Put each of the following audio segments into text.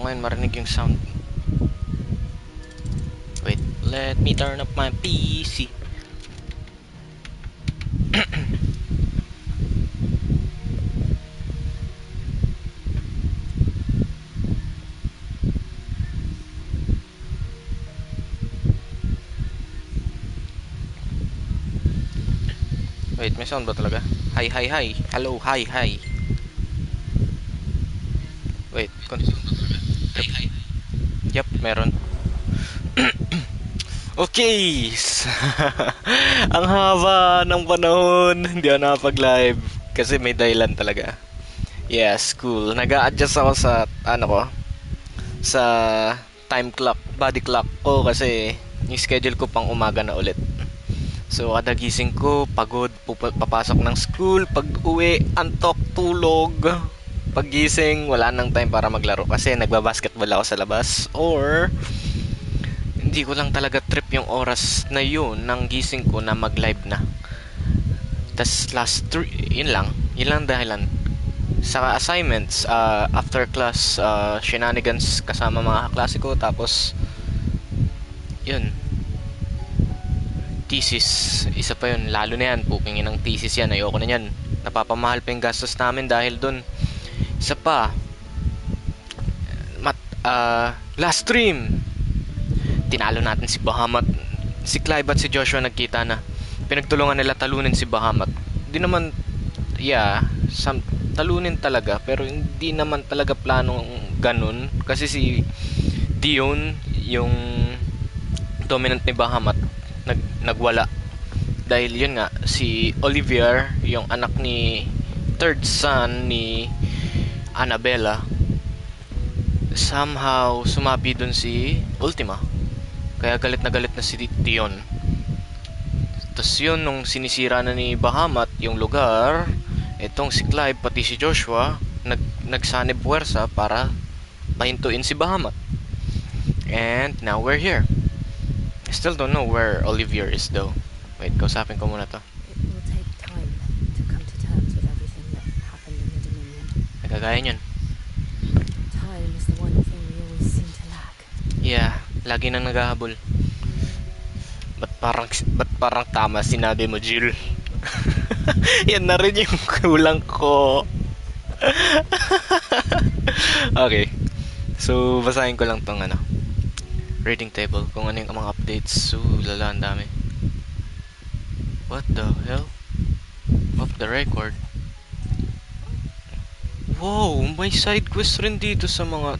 ngayon marinig yung sound. Wait, let me turn up my PC. Wait, may sound ba talaga? Hi, hi, hi. Hello, hi, hi. Wait, hi, hi. Yep, meron. Okay. Ang haba ng panahon, hindi ako nakapag-live kasi may dahilan talaga. Yes, cool. Nag-a-adjust ako sa ko, sa time clock, body clock ko kasi yung schedule ko pang umaga na ulit. So, kada gising ko, pagod, papasok ng school, pag-uwi, antok, tulog. Paggising, wala nang time para maglaro kasi nagbabasketball ako sa labas or hindi ko lang talaga trip yung oras na yun ng gising ko na mag-live na. Tas yun lang dahilan. Sa assignments, after class, shenanigans kasama mga kaklase ko, tapos yun, thesis, isa pa yun, lalo na yan, pukingin ng thesis yan, ayoko na yan, napapamahal pa yung gastos namin dahil dun. Isa pa, last stream, tinalo natin si Bahamat, si Clive at si Joshua nagkita na, pinagtulungan nila talunin si Bahamat. Di naman, talunin talaga, pero hindi naman talaga planong ganun, kasi si Dion, yung dominant ni Bahamat, nagwala dahil yun nga si Olivier, yung anak ni third son ni Annabella, somehow sumabi dun si Ultima, kaya galit na si Dion. Tas yun, nung sinisira na ni Bahamat yung lugar, etong si Clive pati si Joshua nagsanib puwersa para pahintuin si Bahamat, and now we're here. I still don't know where Olivier is though. Wait, kausapin ko muna to. It will take time to come to terms with everything that happened in the Dominion. Nagagaya yun. Time is the one thing we always seem to lack. Yeah, lagi nang naghahabol. Ba't parang tama sinabi mo, Jill? Yan na rin yung kulang ko. Okay. So, basahin ko lang tong reading table, kung ano yung mga updates. So, lala, ang dami. What the hell? Off the record. Wow, may side quest rin dito sa mga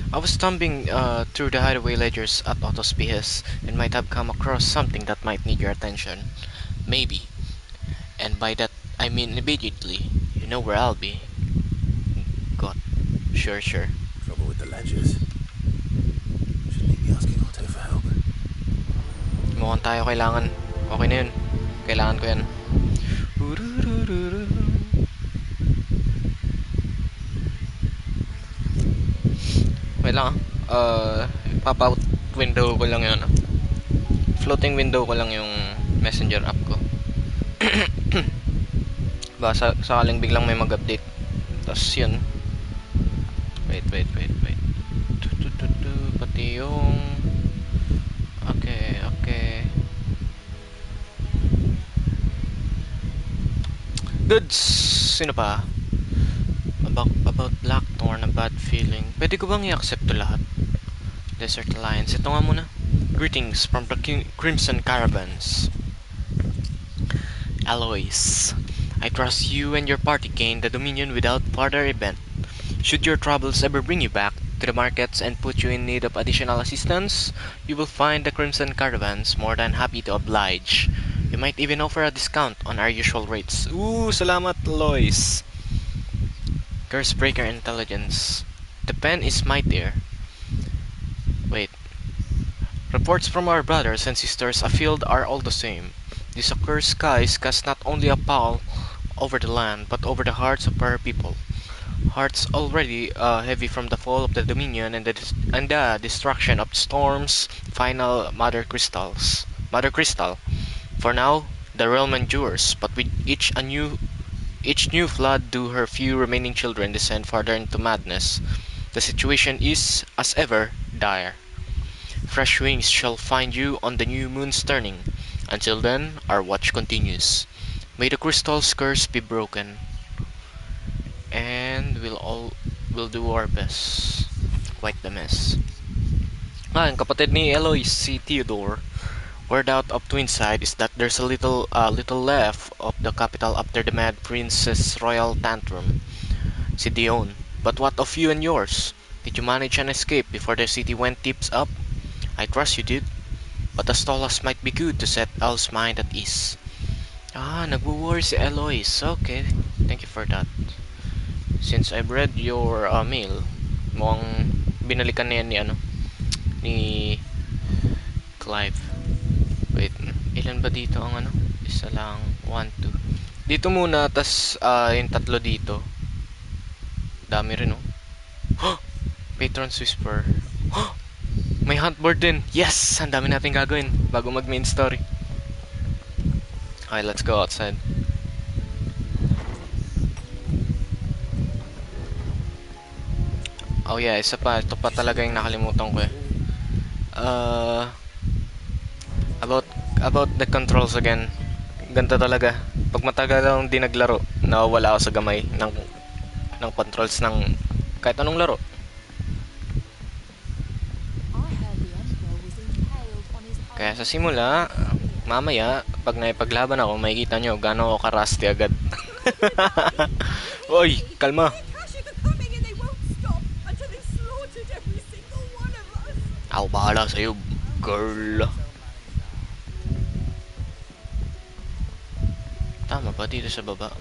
I was stumbling through the hideaway ledgers at Otto's behest and might have come across something that might need your attention. Maybe. And by that, I mean immediately. You know where I'll be. God. Sure. Trouble with the ledgers. Shouldn't be asking Otto for help. Mukhang tayo kailangan. Okay na yun. Kailangan ko yan. Wait lang pop-out window ko lang yun. Floating window ko lang yung messenger app ko. Baka sakaling biglang may mag-update. Tapos yun. Wait. Pati yung Okay. Goods! Sino pa? About Blackthorn, a bad feeling. Pwede ko bang i-accept to lahat? Desert Alliance. Ito nga muna. Greetings from the Crimson Caravans. Alois. I trust you and your party gain the Dominion without further event. Should your troubles ever bring you back to the markets and put you in need of additional assistance, you will find the Crimson Caravans more than happy to oblige. You might even offer a discount on our usual rates. Ooh, salamat, Lois. Cursebreaker Intelligence. The pen is mightier. Wait. Reports from our brothers and sisters afield are all the same. These accursed skies cast not only a pall over the land, but over the hearts of our people. Hearts already heavy from the fall of the Dominion and the destruction of storms, final Mother Crystal. For now, the realm endures, but with each new flood do her few remaining children descend farther into madness. The situation is, as ever, dire. Fresh wings shall find you on the new moon's turning. Until then, our watch continues. May the crystal's curse be broken. And we'll do our best. Quite the mess. Ang kapatid ni Eloy, si Theodore. Word out of Twinside is that there's a little left of the capital after the Mad Prince's royal tantrum. Si Dion. But what of you and yours? Did you manage an escape before the city went tips up? I trust you did. But a Stolas might be good to set El's mind at ease. Nagwo-worry si Eloise. Okay, thank you for that. Since I've read your mail, mukhang binalikan na yan ni Clive. Wait, ilan ba dito ang Isa lang, 1, 2. Dito muna, tas yung tatlo dito. Dami rin Patron's Whisper. May hunt board din. Yes! Ang dami natin gagawin bago mag main story. Okay, let's go outside. Oh yeah, isa pa. Ito pa talaga yung nakalimutan ko About the controls again. Ganito talaga. Pag matagal lang di naglaro, nawawala ako sa gamay ng controls ng kahit anong laro. Kaya sa simula, mamaya, pag naipaglaban ako, makikita nyo gano'n ako ka-rusty agad. Oy, kalma! Ako bahala sa'yo, girl. Tama ba dito sa baba?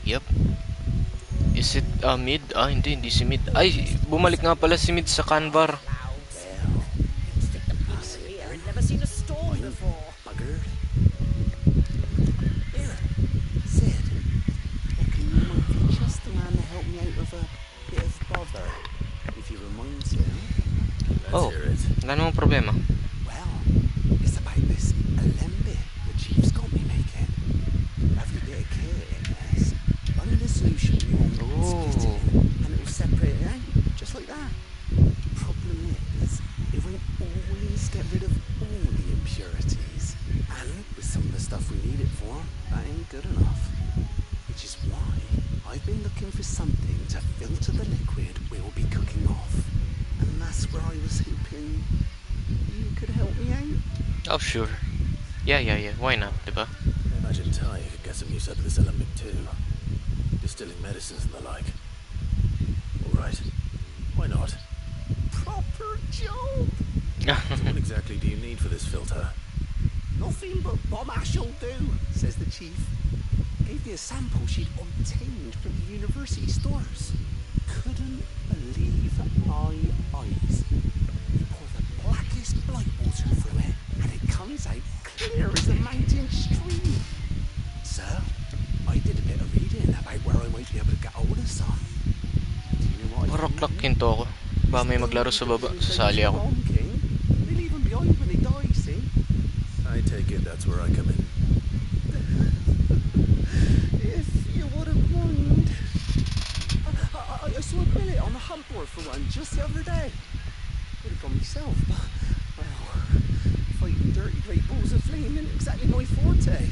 Yup. Is it mid? Hindi si mid. Ay, bumalik nga pala si mid sa Canvar. Oh, wala namang problema. Well, it's about this alembic the chief's got me making. Every bit of kit in this. Running the solution you want split it and it will separate it out, just like that. Problem is, it won't always get rid of all the impurities. And with some of the stuff we need it for, that ain't good enough. Which is why I've been looking for something to filter the liquid we'll be cooking off. And that's where I was hoping you could help me out. Oh, sure. Yeah. Why not, diba? I imagine Ty could get some use out of this element too. Distilling medicines and the like. Alright. Why not? Proper job! So what exactly do you need for this filter? Nothing but bomb ash'll do, says the chief. Gave me a sample she'd obtained from the university stores. Couldn't believe my eyes. You pour the blackest blight water through it, and it comes out clear as a mountain stream. So, I did a bit of reading about where I might be able to get hold of some. Do you know what I Rock hinto ako. Ba may maglaro sa baba, sasali ako. They leave them behind when they die, see? I take it that's where I come in. If you wouldn't mind. I saw a billet on the hunt board for one just the other day. Would have gone myself, but, well, fighting dirty great balls of flame isn't exactly my forte.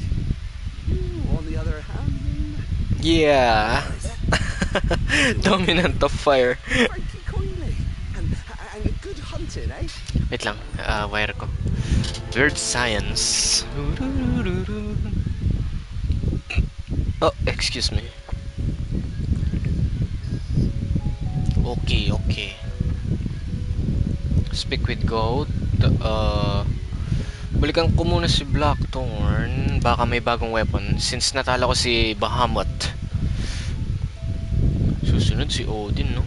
You, on the other hand... Yeah! Dominant of fire. Frankie kindly. And good hunting, eh? Wait lang, wire ko. Weird science. Oh, excuse me. Okay. Speak with God. Balikan ko muna si Blackthorn. Baka may bagong weapon. Since natalo ko si Bahamut. Susunod si Odin, no?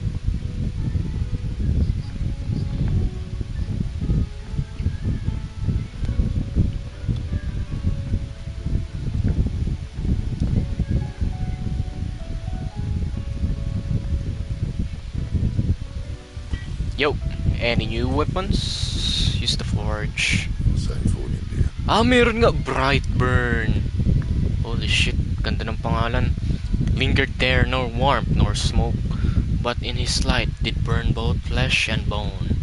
Yo, any new weapons? Use the forge. Meron nga Brightburn. Holy shit, ganda ng pangalan. Lingered there, nor warmth nor smoke. but in his light did burn both flesh and bone.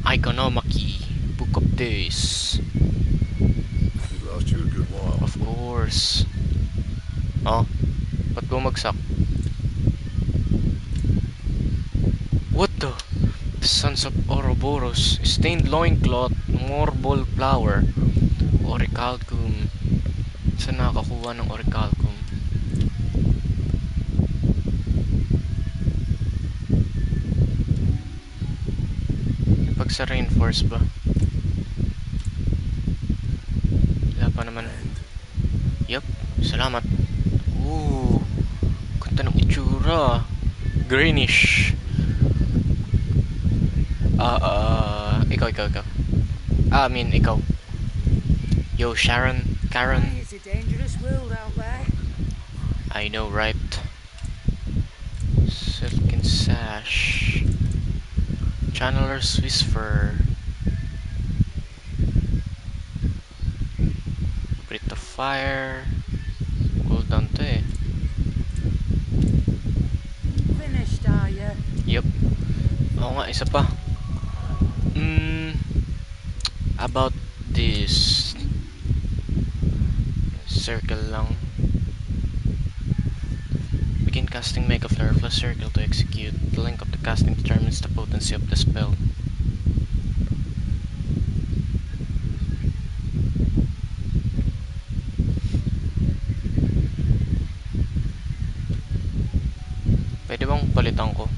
Ikonomaki, Book of Days. We lost you a good while. Of course. Oh, ba't bumagsak? What the? The sons of Ouroboros, stained loincloth, morbol flower, orichalcum. Saan nakakuha ng orichalcum? Pag sa reinforce ba? Wala pa naman. Yup, salamat. Ooh, ganda ng itsura. Greenish. Ikaw. I mean, ikaw. Yo, Sharon, Karen. It's a dangerous world out there. I know, right? Silken Sash. Channeler's Whisper. Breath of Fire. Cooldown to eh. Finished, are you? Yup. Oo nga, isa pa. About this circle lang. Begin casting Mega Flare plus circle to execute. The length of the casting determines the potency of the spell. Pwede bang palitan ko?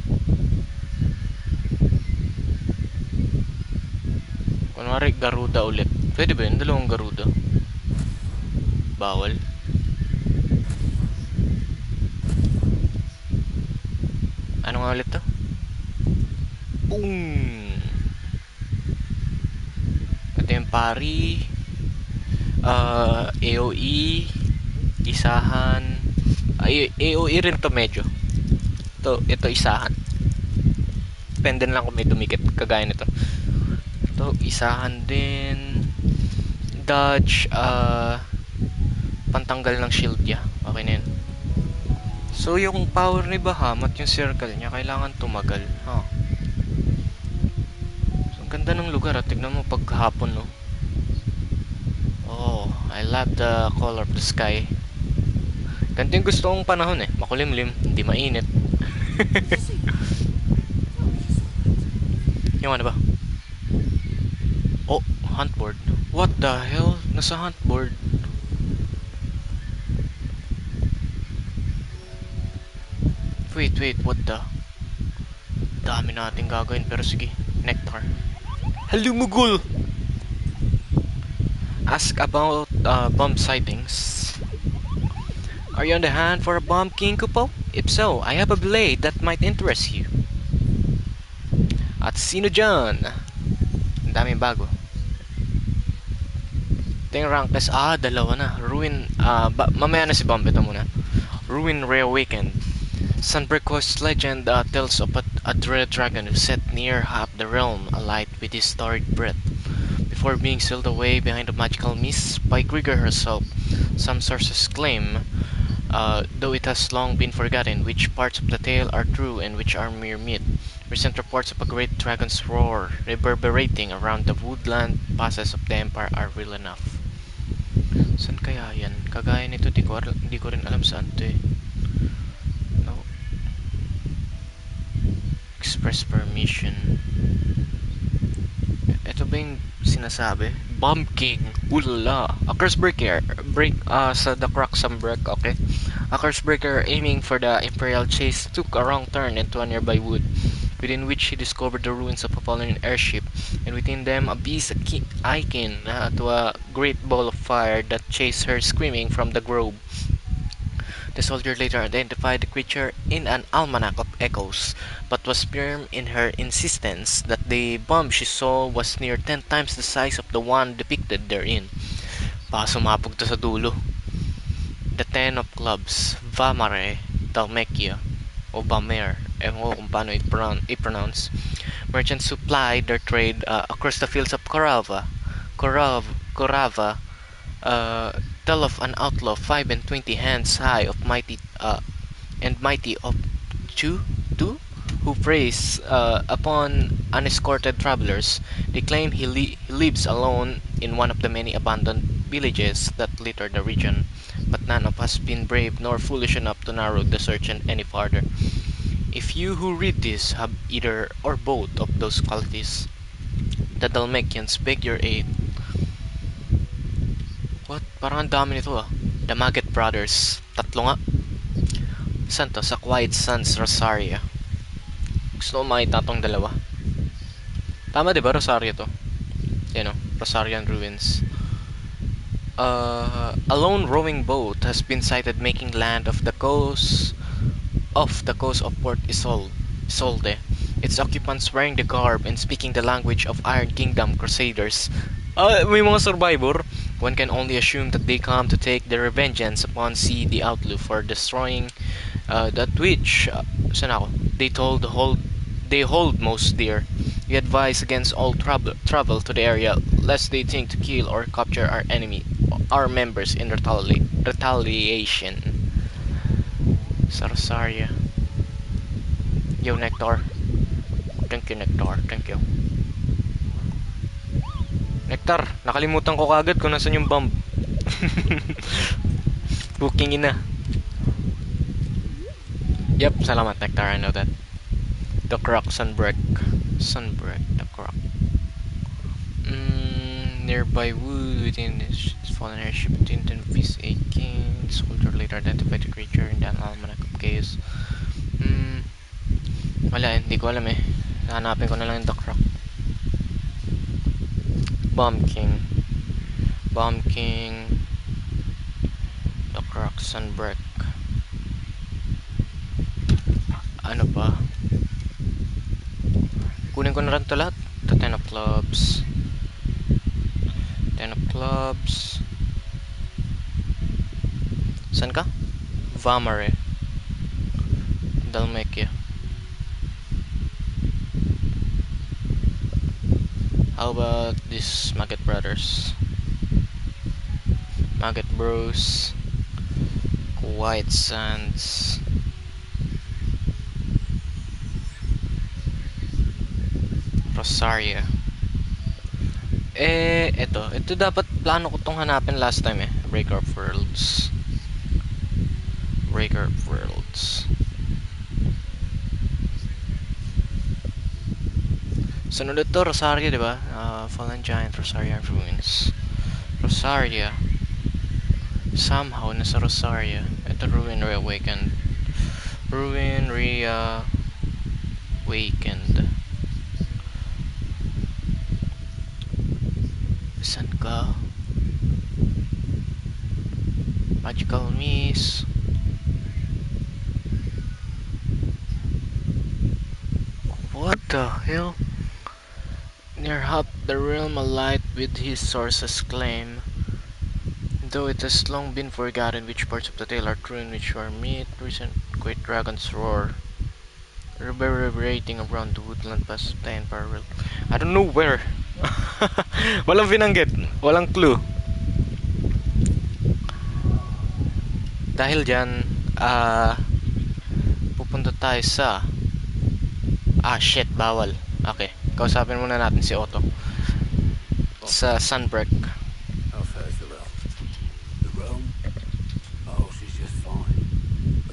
Kunwari Garuda ulit. Pwede ba yun? Dalawang Garuda. Bawal. Ano nga ulit to? Boom! Ito yung pari. AOE. Isahan. AOE rin to medyo. Ito isahan. Depende lang kung may dumikit. Kagaya nito. Ito, isahan din. Dodge. Pantanggal ng shield niya. Okay na yun. So, yung power ni Bahamut, yung circle niya, kailangan tumagal. Huh. So, ang ganda ng lugar. Tignan mo paghapon, no? Oh, I love the color of the sky. Ganito yung gusto kong panahon eh. Makulimlim, hindi mainit. Yung ano ba? Oh, hunt board. What the hell? Nasa hunt board. Wait, what the? Dami nating gagawin pero sige. Nectar. Hello, Mugul! Ask about bomb sightings. Are you on the hunt for a bomb, King Kupo? If so, I have a blade that might interest you. At sino dyan? Ang daming bago. Ito yung rank test. Dalawa na. Ruin, mamaya na si Bomb. Ito muna. Ruin Reawakened. Sunbreak Coast's legend tells of a dread dragon who sat near half the realm alight with his storied breath. Before being sealed away behind a magical mist by Grigor herself, some sources claim, though it has long been forgotten, which parts of the tale are true and which are mere myth. Recent reports of a great dragon's roar reverberating around the woodland passes of the Empire are real enough. San kaya yan? Kagaya nito, di ko rin alam saan to eh. No. Express permission. Ito ba yung sinasabi? Bomb King! Ulala! A curse breaker! Sa the Croxambreak, okay? A curse breaker aiming for the Imperial chase took a wrong turn into a nearby wood, within which he discovered the ruins of a fallen airship, and within them a beast akin to a great ball of fire that chased her screaming from the grove. The soldier later identified the creature in an almanac of echoes, but was firm in her insistence that the bomb she saw was near 10 times the size of the one depicted therein. Baka sumabog to sa dulo. The Ten of Clubs, Vamare, Dalmekia, o Vamer, ewan ko kung paano i-pronounce. Merchants supplied their trade across the fields of Korava, tell of an outlaw 25 hands high of mighty of two who preys upon unescorted travelers. They claim he lives alone in one of the many abandoned villages that litter the region, but none of us been brave nor foolish enough to narrow the search any farther. If you who read this have either or both of those qualities, the Dalmatians beg your aid. What? Parang ang dami nito ah. The Maggett Brothers. Tatlo nga. Saan to? Sa Quiet Sands, Rosaria. Gusto ko makita tong dalawa. Tama diba Rosario to? Yan o. Rosarian Ruins. A lone rowing boat has been sighted making land of the coast of Port Isolde. Its occupants wearing the garb and speaking the language of Iron Kingdom Crusaders. May mga survivor. One can only assume that they come to take their revengeance upon see the outlook for destroying that which they hold most dear. We advise against all travel to the area, lest they think to kill or capture our members in retaliation. Sa Rosaria. Yo, Nectar. Thank you, Nectar. Thank you. Nectar, nakalimutan ko kagad kung nasan yung bomb. Booking ina. Yep, salamat Nectar, I know that. The Croc, Sunbreak, the Croc. Nearby wood in this fallen airship Tintin Peace aching. Soldier later identified the creature in the almanac of chaos. Wala, hindi ko alam eh. Hanapin ko na lang yung The Croc. Bomb King, The Croc, Sunbreak. Ano ba? Kunin ko na rin ito lahat. The Ten of Clubs. San ka? Vamare. Dalmekia. How about this Maggett Brothers? Maggett Bros. Quiet Sands. Rosaria. Ito dapat plano ko tong hanapin last time eh. Breaker of Worlds. Sunod ito, Rosaria, diba? Fallen Giant, Rosaria Ruins. Rosaria. Somehow, nasa Rosaria. Ito, Ruin Reawakened. San ka? Magical Miss. What the hell? Near Hop, the realm alight with his source's claim. Though it has long been forgotten which parts of the tale are true and which are myth, recent great dragons roar, reverberating around the woodland past the Empire world. I don't know where. Walang binanggit, walang clue. Dahil dyan, pupunta tayo sa... shit, bawal. Okay, kausapin muna natin si Otto sa Sunbreak. How far is the realm? The realm? Oh, she's just fine.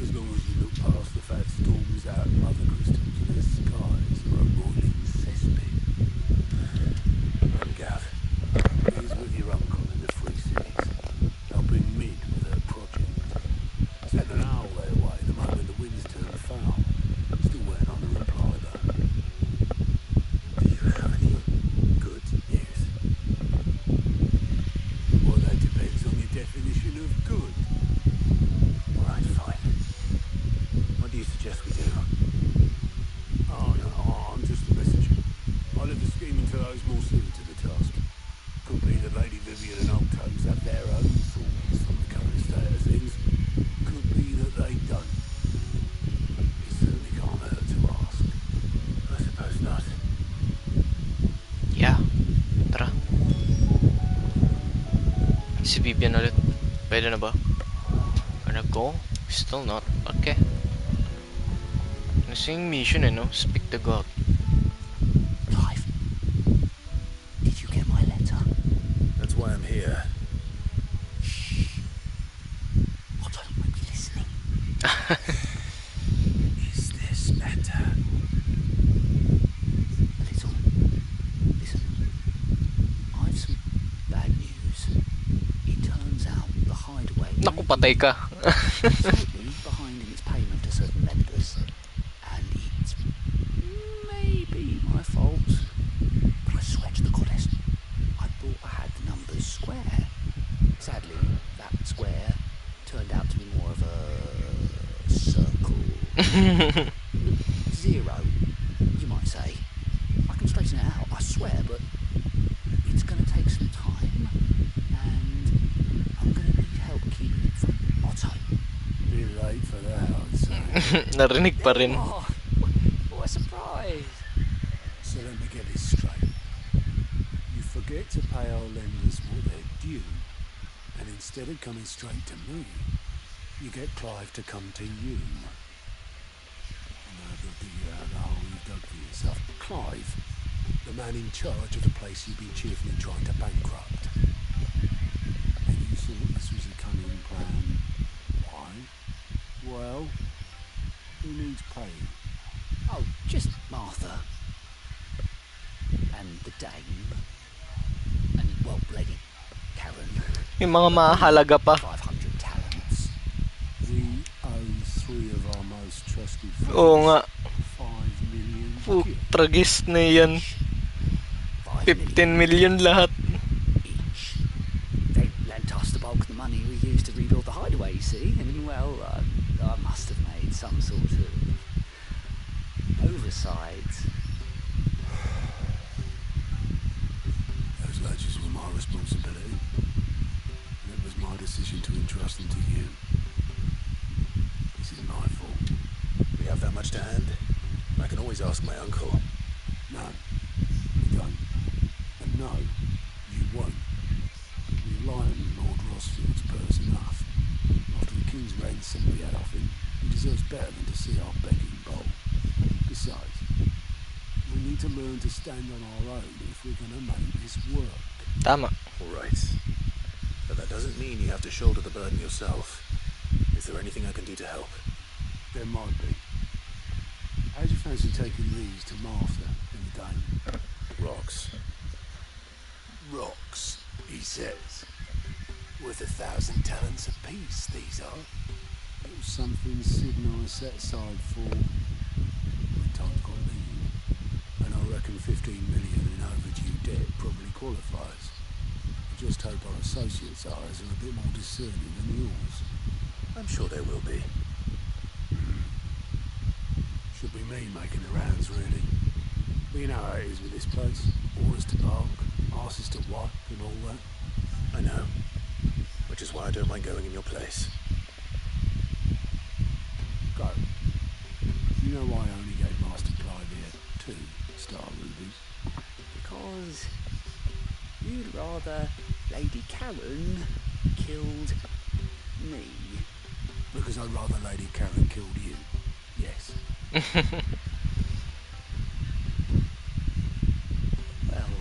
As long as you look past the fact storms out mother crystals and the skies are a boiling cesspit. Gav, he's with your uncle in the Free Cities, helping Mid with her project. Sent an owl their way the moment the winds turned foul. Still waiting on the reply though. Do you have any good news? Well, that depends on your definition of good. Alright, fine. What do you suggest we do? Oh, no, I'm just a messenger. I left the scheme until I was more suited to the task. Could be that Lady Vivian and Old Toes have their own thoughts on the current state of things. Could be that they don't. It certainly can't hurt to ask. I suppose not. Yeah, tara. Si Vivian ulit. Pwede na ba? Gonna go? Still not. Okay. Kasi yung mission no? Speak to God. Clive, did you get my letter? That's why I'm here. Otto might be listening. Is this better? A little. Listen, I've some bad news. It turns out the hideaway Naku, patay ka. slightly behind in its payment to certain lenders, and it's maybe my fault. But I swear to the goddess, I thought I had the numbers square. Sadly, that square turned out to be more of a circle. Zero, you might say. I can straighten it out, I swear, but it's going to take some time, and I'm going to need help keeping it from Otto. Be late for that, I'd say. Narinig pa rin. Oh, what a surprise! So let me get this straight. You forget to pay our lenders what they're due, and instead of coming straight to me, you get Clive to come to you. Now they'll dig you out of the hole you've dug for yourself. Clive, the man in charge of the place you've been cheerfully trying to bankrupt. And you thought this was a cunning plan. Why? Well, who needs paying? Oh, just Martha. And the dame. And, well, Lady Karen. Yung mga mahalaga pa. 500 talents. We owe 3 of our most trusted friends Oo nga. 5 million. Tragis na yan. 5 15 million lahat. each. They lent us the bulk of the money we used to rebuild the hideaway, you see, and well, I must have made some sort of oversight. Those ledgers were my responsibility. And it was my decision to entrust them to you. This is my fault. We have that much to hand? I can always ask my uncle. No, we don't. And no, you won't. We rely on Lord Rossfield's purse enough. After the King's ransom we had off him, he deserves better than to see our begging bowl. Besides, we need to learn to stand on our own if we're going to make this work. Tama. All right. But that doesn't mean you have to shoulder the burden yourself. Is there anything I can do to help? There might be. How'd you fancy taking these to Martha and the dame? Rocks. Rocks, he says. Worth 1,000 talents apiece, these are. It was something Sid and I set aside for when times got lean. And I reckon 15 million in overdue debt probably qualifies. I just hope our associates' eyes are a bit more discerning than yours. I'm sure they will be. Should be me making the rounds, really. But you know how it is with this place. Orders to bark, arses to wipe and all that. I know. Which is why I don't mind going in your place. Go. You know why I only gave Master Clive here 2 star rubies? Because you'd rather Lady Karen killed me. Because I'd rather Lady Karen killed you. Yes. Well,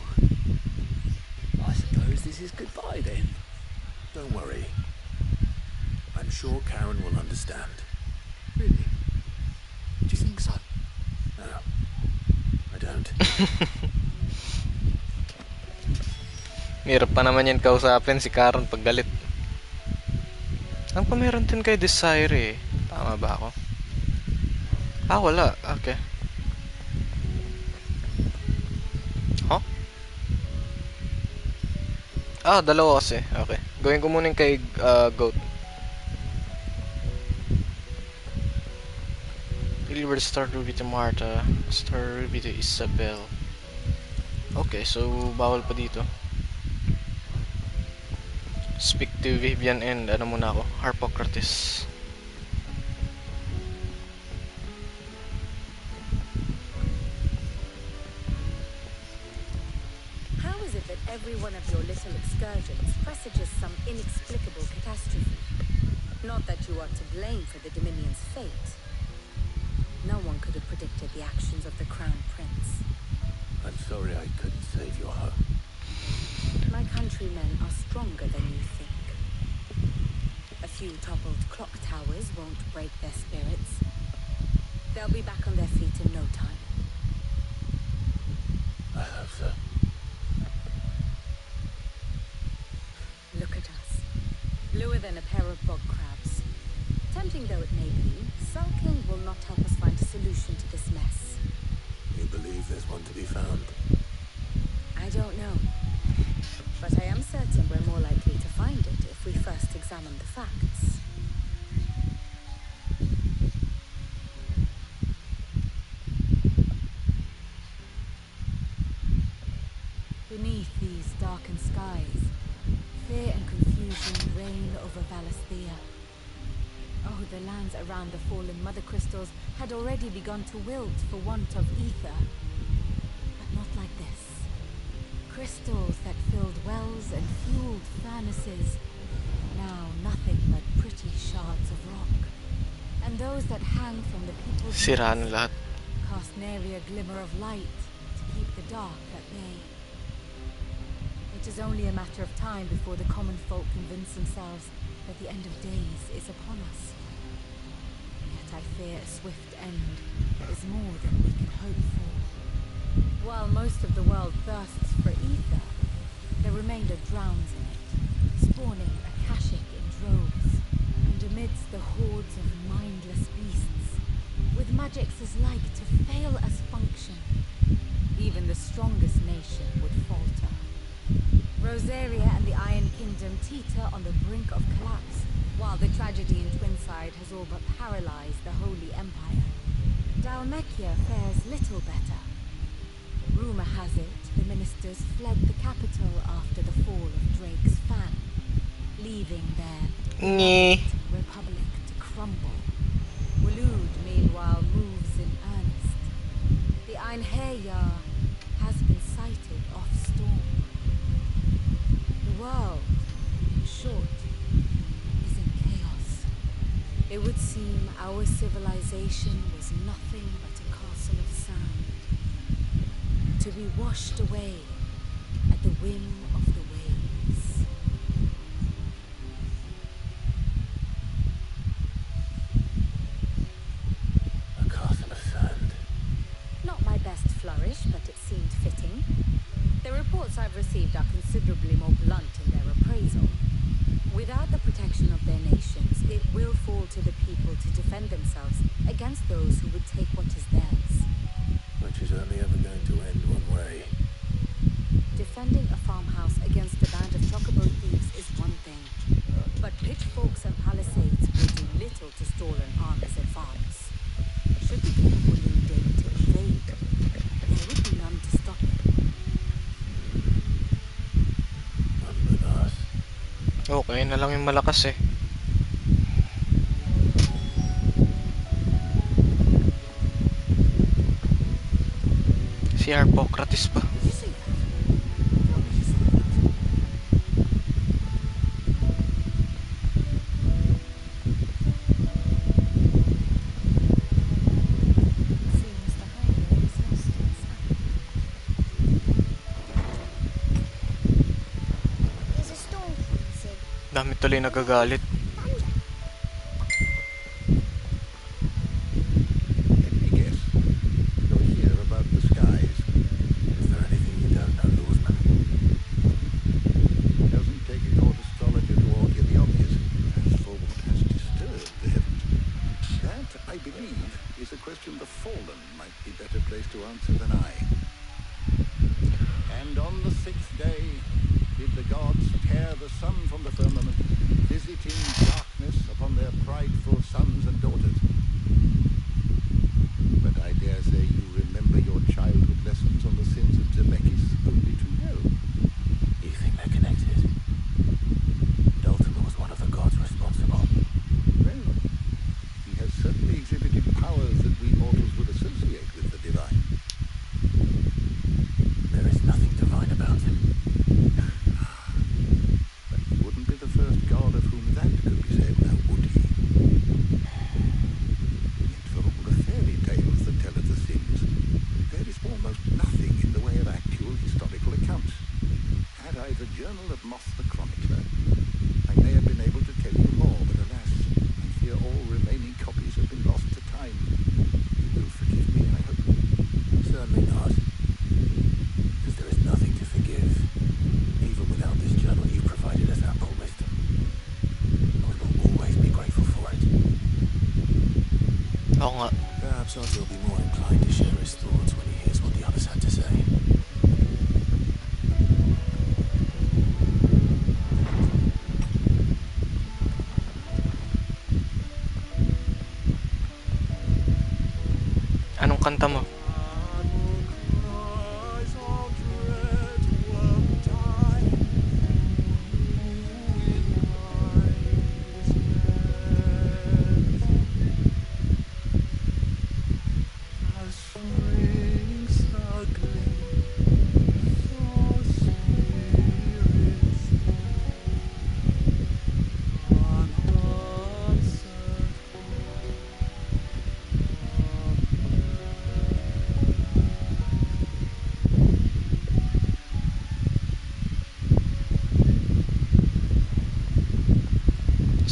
I suppose this is goodbye then. Don't worry. I'm sure Karen will understand. Really? Do you think so? No, I don't. Hirap pa naman yan kausapin si Karen pag galit. Ang pa meron din kay Desire eh. Tama ba ako? Ah, wala. Okay. Huh? Ah, dalawa kasi. Okay. Gawin ko muna yung kay Goat. Deliver the Star Ruby to Martha. Star Ruby to Isabel. Okay, so bawal pa dito. Speak to Vivian and ano muna ako, Harpocrates. How is it that every one of your little excursions presages some inexplicable catastrophe? Not that you are to blame for the Dominion's fate. No one could have predicted with the actions of the Crown Prince. I'm sorry I couldn't save your home. My countrymen are stronger than you think. A few toppled clock towers won't break their spirits. They'll be back on their feet in no time. I hope so. Look at us. Bluer than a pair of bog crabs. Tempting though it may be, sulking will not help us find a solution to this mess. You believe there's one to be found? I don't know. But I am certain we're more likely to find it if we first examine the facts. Beneath these darkened skies, fear and confusion reign over Valisthea. Oh, the lands around the fallen mother crystals had already begun to wilt for want of ether. But not like this. Crystals that filled wells and fueled furnaces, now nothing but pretty shards of rock. And those that hang from the people's Sira na necks lahat. cast nary a glimmer of light to keep the dark at bay. It is only a matter of time before the common folk convince themselves that the end of days is upon us. Yet I fear a swift end is more than we can hope for. While most of the world thirsts for ether, the remainder drowns in it, spawning Akashic in droves, and amidst the hordes of mindless beasts, with magics as like to fail as function, even the strongest nation would falter. Rosaria and the Iron Kingdom teeter on the brink of collapse, while the tragedy in Twinside has all but paralyzed the Holy Empire. Dhalmekia fares little better. Rumor has it the ministers fled the capital after the fall of Drake's Fan, leaving their Nye. republic to crumble. Waloed, meanwhile, moves in earnest. The Einherjar has been sighted off Storm. The world, in short, is in chaos. It would seem our civilization was nothing but a castle of sand, to be washed away at the whim of the waves. A castle of sand. Not my best flourish, but it seemed fitting. The reports I've received are considerably more blunt in their appraisal. Without the protection of their nations, it will fall to the people to defend themselves against those who would take what is theirs. Which is only ever going to end one way. Defending a farmhouse against a band of chocobo thieves is one thing, but pitchforks and palisades will do little to stall an army's advance. Should the king William deign to invade, there would be none to stop him. None but us. Okay na lang yung malakas eh. Si Harpocrates pa. Did you see that? Tell me you saw that. Seems the highway is lost in sight. There's a storm coming soon. Dami tuloy nagagalit. Thunder. Let me guess. You're here about the skies. Is there anything you don't know, Lawsman? Doesn't take a court astrologer to argue the obvious. As for what has disturbed the heavens, that, I believe, is a question the Fallen might be better placed to answer than I. And on the sixth day did the gods tear the sun from the firmament, visiting darkness upon their prideful sons and daughters. But I dare say you remember your childhood lessons on the sins of Zemeckis only too well. You think they're connected? Ultima was one of the gods responsible. Well, he has certainly exhibited powers that we mortals would associate with the divine. There is nothing divine about him. But he wouldn't be the first god of whom that could be said, now would he? is a journal of Moss the Chronicler. I may have been able to tell you more, but alas, I fear all remaining copies have been lost to time. You will forgive me, I hope. Certainly not. Because there is nothing to forgive. Even without this journal, you provided us ample wisdom. We will always be grateful for it. Oo nga. Perhaps Arthur will be more inclined to share his thoughts when he hears what the others had to say. Anong kanta mo?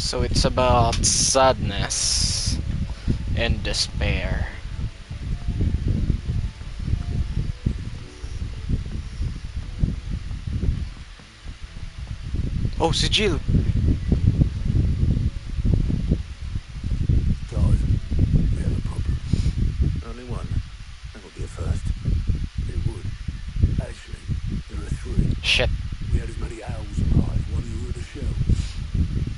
So it's about sadness and despair. Oh, si Jill! Guys, we have a problem. Only one. That would be a first. It would. Actually, there are three. Shit. We had as many owls alive, one who were the shells.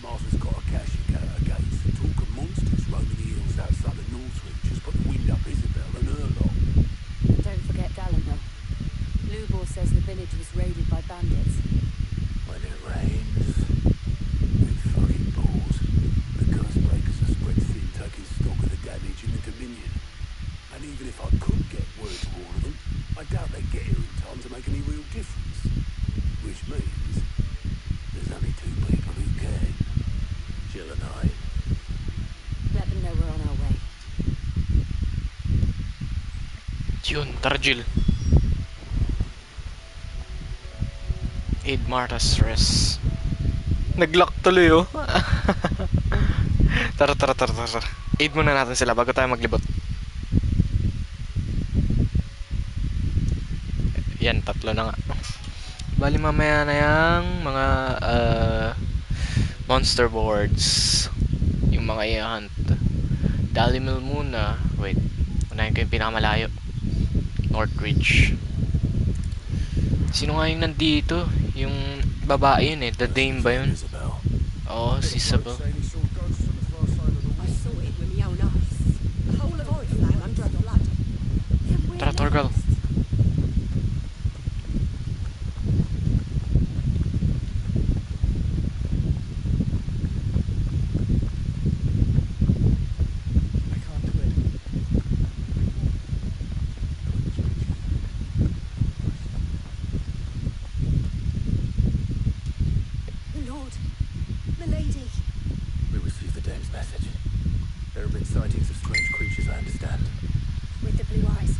Martha's got a caching at her gates. Talk of monsters roaming the hills outside of Northwich has put the wind up Isabel and her lot. Don't forget Dalrymple. Lubor says the village was raided by bandits. When it rains, it fucking pours. The curse breakers are spread thin, taking stock of the damage in the Dominion. And even if I could get word to all of them, I doubt they'd get here in time to make any real difference. Which means there's only two people who can. Jill and I. Let them know we're on our way. Yun, tara Jill. Aid Martha's stress. Nag-lock tuloy oh. Tara. Aid muna natin sila bago tayo maglibot. Yan, tatlo na nga. Bali mamaya na yung mga monster boards. Yung mga i-hunt. Dalrymple muna. Wait, unahin ko yung pinakamalayo. Northridge. Sino nga yung nandito? Yung babae yun eh. The Dame ba yun? Isabel. Oo, si Isabel. I saw it with my own eyes. The whole of Oriflamme under a flood. Tara, Torgal. I can't do it. Lord, milady. We received the Dame's message. There have been sightings of strange creatures, I understand. With the blue eyes.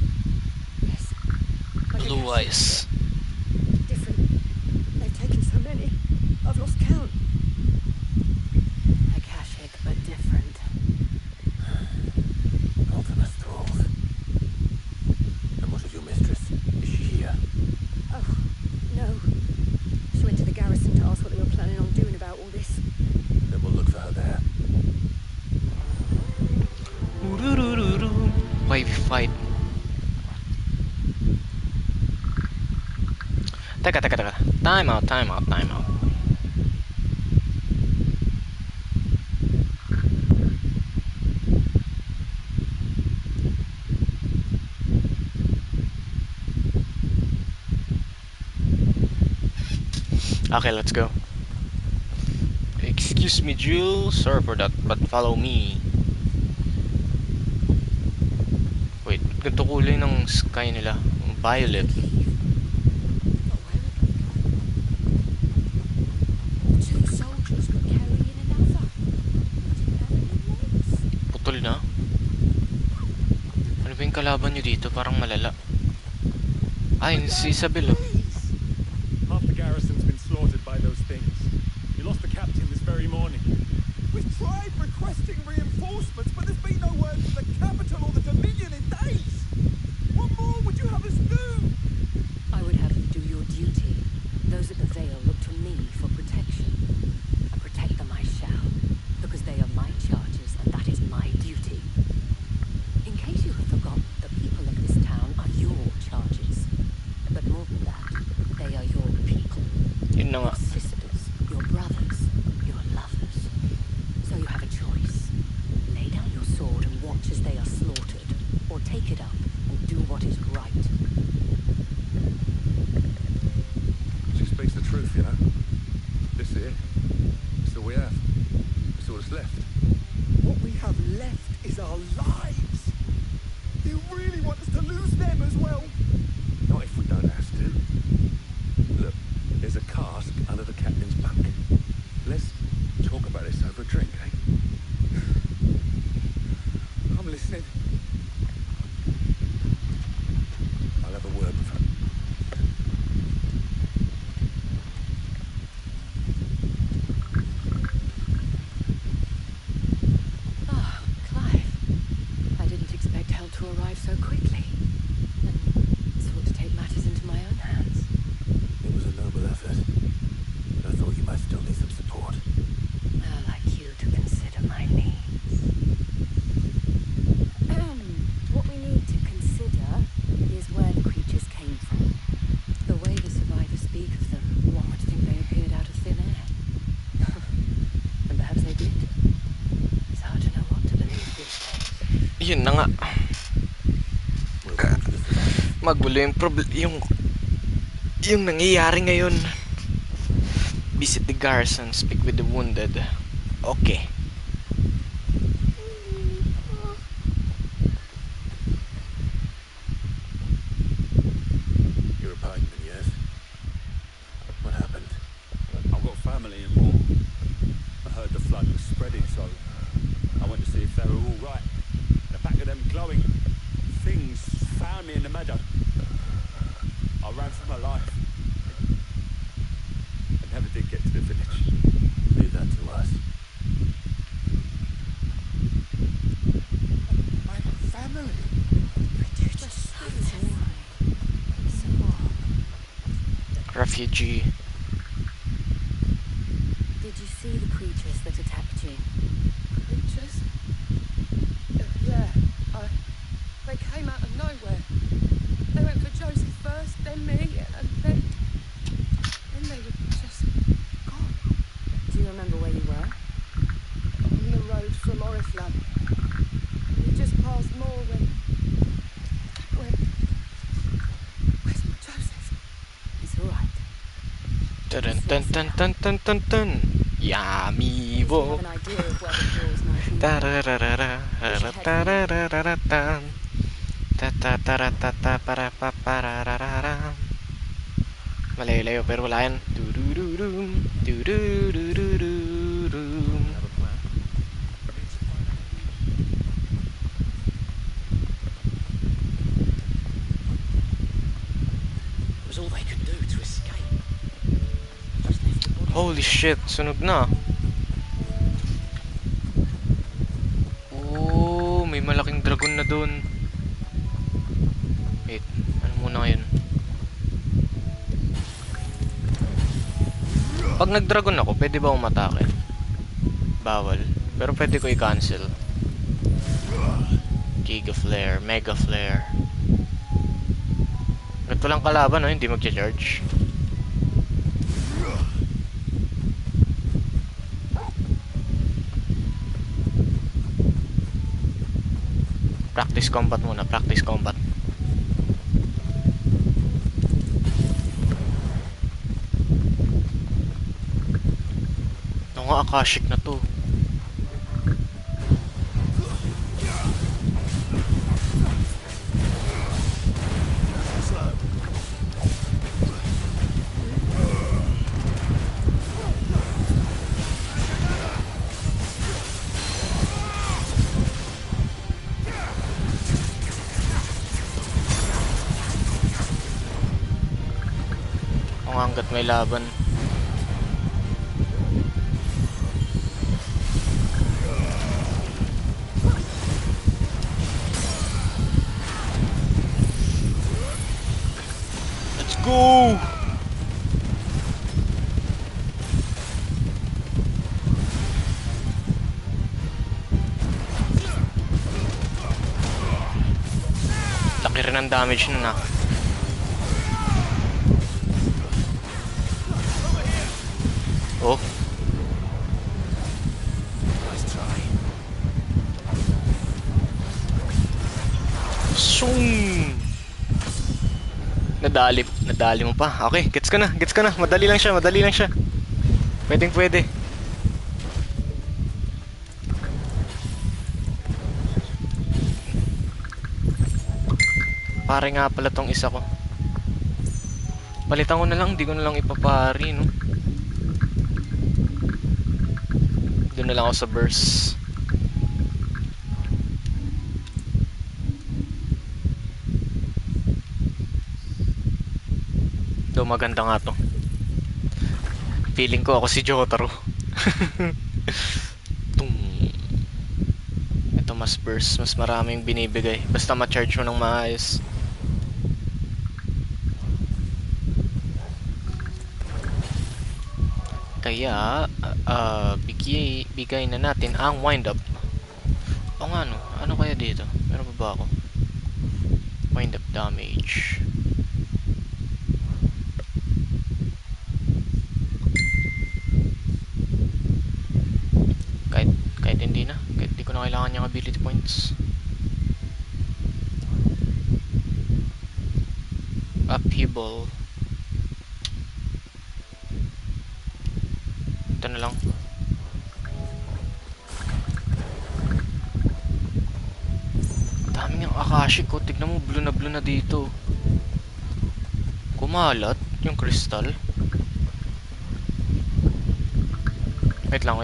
Yes. Like a Blue gas. eyes. Different. They've taken so many. I've lost count. Akashic, but different. Ultimate thralls. And what of your mistress? Is she here? Oh, no. She went to the garrison to ask what they were planning on doing about all this. Then we'll look for her there. Why we fight? Teka. Time out. Okay, let's go. Excuse me, Jill. Sorry for that, but follow me. Wait, ganito kulay ng sky nila. Violet. But where are they going? Two soldiers were carrying another. Didn't have any legs. Putol na. Ano ba yung kalaban nyo dito? Parang malala. Ay, si Isabel oh. Please. Half the garrison's been very morning. We've tried requesting reinforcements, but there's been no word from the capital or the Dominion in days. What more would you have us do? I would have you do your duty. Those at the Vale look to me for protection. And protect them I shall, because they are my charges, and that is my duty. In case you have forgotten, the people of this town are your charges. But more than that, they are your people. Yun na nga. Your sisters, your brothers, your lovers. So you have a choice. Lay down your sword and watch as they are slaughtered, or take it up and do what is right. She speaks the truth, you know. This here, it's all we have. It's all that's left. What we have left is our lives. Do you really want us to lose them as well? Not if we don't have to. Look, there's a cask under the captain's bunk. Let's talk about this over a drink, eh? I'm listening. I'll have a word with her. Ah, Clive. I didn't expect help to arrive so quickly. And sought to take matters into my own hands. It was a noble effort, but I thought you might still need some support. I'd like you to consider my needs. What we need to consider is where the creatures came from. The way the survivors speak of them, one would think they appeared out of thin air. And perhaps they did. It's hard to know what to believe these days. Yun na nga. Magulo yung nangyayari ngayon. Visit the garrison, speak with the wounded. Okay. You're a pikeman, yes? What happened? I've got family in Moore. I heard the flood was spreading, so I went to see if they were all right. The back of them glowing things found me in the meadow. I ran for my life. I never did get to the village. Leave that to us. My family. Refugee. Did you see the creatures that attacked you? Creatures? Yeah. They came out of nowhere. They went for Josie first, then me, and then they were just gone. Do you remember where you were? On the road from Oriflamme. We just passed Moore where's Joseph? It's all right. Dun dun dun dun dun dun dun. Yami If you wo. have an idea of where the girls might be, Tarararara, tarararara, tatatarataparapapararam. Malayo-layo pero wala yan. Dududurum, dudududurum. Have a plan? It was all they could do to escape. Just left the body. Holy shit, sunog na. Oh, may malaking dragon na dun. Wait, ano muna ngayon? Pag nag-dragon ako, pwede ba umatake? Bawal. Pero pwede ko i-cancel. Giga Flare, Mega Flare. Ba't walang kalaban, no? Hindi magcha-charge. Practice combat muna, practice combat. Ito nga, Akashic na to. Kung hanggat may laban. Go! Laki rin ang damage nun ah. Oh. Nice try. Zoom! Nadali mo pa. Okay, gets ka na. Madali lang siya. Pwede. Pare nga pala tong isa ko. Palitan ko na lang, hindi ko na lang ipapari, no? Doon na lang ako sa burst. Do, maganda nga to. Feeling ko ako si Jotaro. Tung. Ito mas burst, mas maraming binibigay. Basta ma-charge mo ng maayos. Kaya, bigay na natin ang wind up. O nga no, ano kaya dito? Meron pa ba ako? Wind up damage. Kahit hindi na. Kahit di ko na kailangan yung ability points. Upheaval. Ito na lang. Daming yung Akashi ko. Tignan mo, blue na dito. Kumalat yung crystal. Wait lang.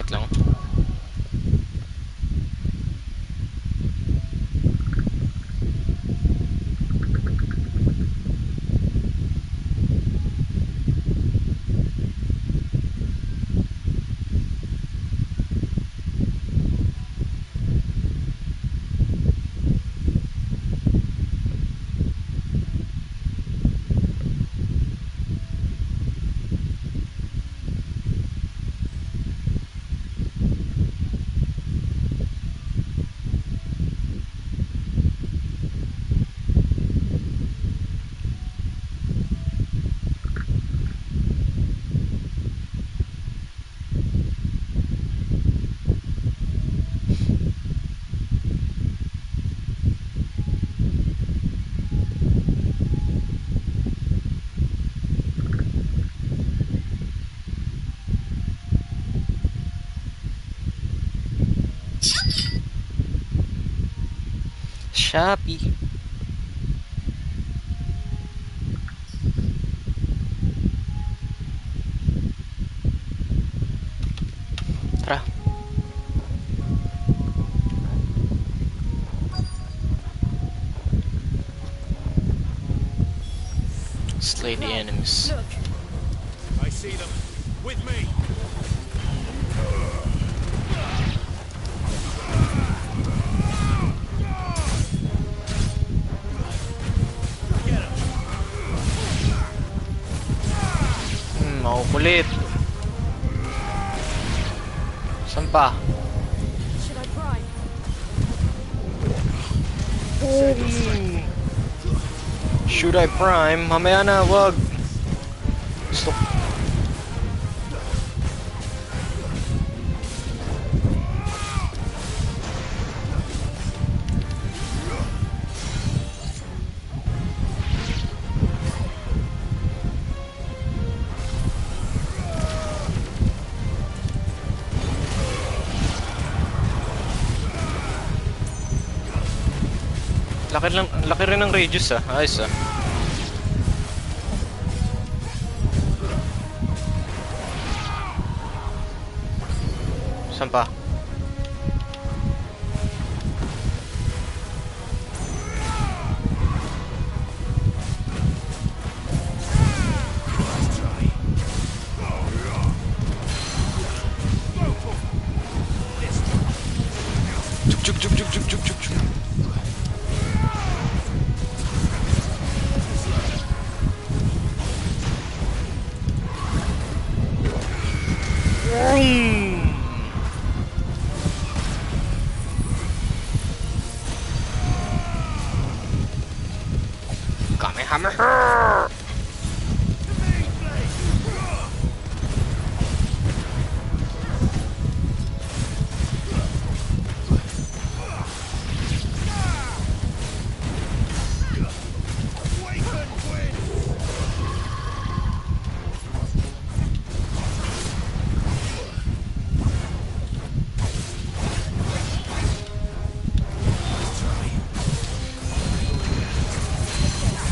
Shopee. Tara. Slay the enemies. Look, I see them. With me. Makukulit. Saan pa? should I try? Should I prime? Mamaya na, wag. Gusto ko. Laki rin ng radius ah. Ayos ah. Saan pa? Juk. Kamehameha!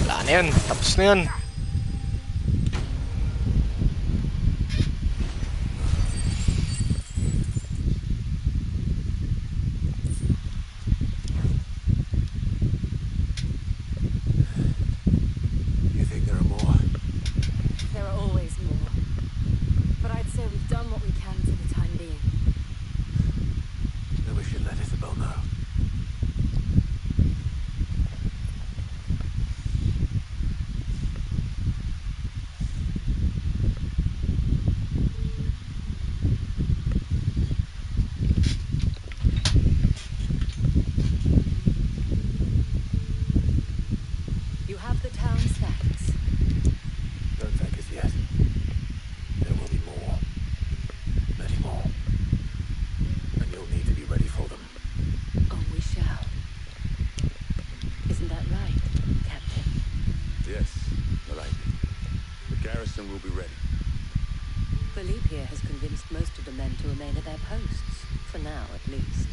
Wala na yun. Tapos na yun. You think there are more? There are always more. But I'd say we've done what we can for the time being. Then we should let Isabel know. You have the town's thanks. Don't thank us yet. There will be more. Many more. And you'll need to be ready for them. Oh, we shall. Isn't that right, Captain? Yes, milady. The garrison will be ready. Philippe here has convinced most of the men to remain at their posts. For now, at least.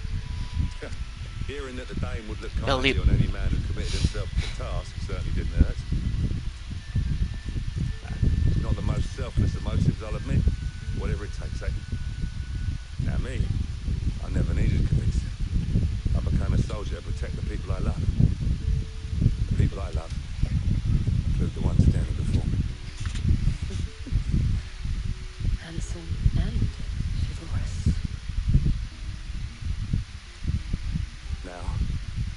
Hearing that the Dane would look They'll kindly leave. on any man who committed himself to the task certainly didn't hurt. It's not the most selfless of motives, I'll admit. Whatever it takes, eh? Now me, I never needed convincing. I became a soldier to protect the people I love. The people I love include the ones standing before me. Handsome and chivalrous. Now,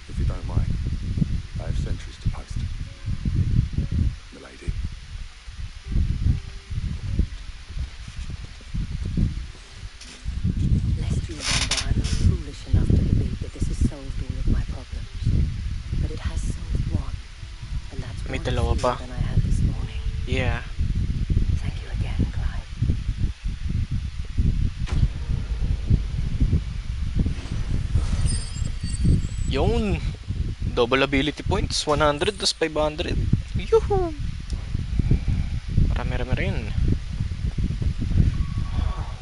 if you don't mind, I have sentries to post. Milady. Lest you wonder, I'm not foolish enough to believe that this has solved all of my problems. But it has solved one. And that's May one dalawa fewer pa. than I had this morning. Yeah. Thank you again, Clive. Yun. Double ability points. 100 plus 500. Yuhu! Marami-rami rin.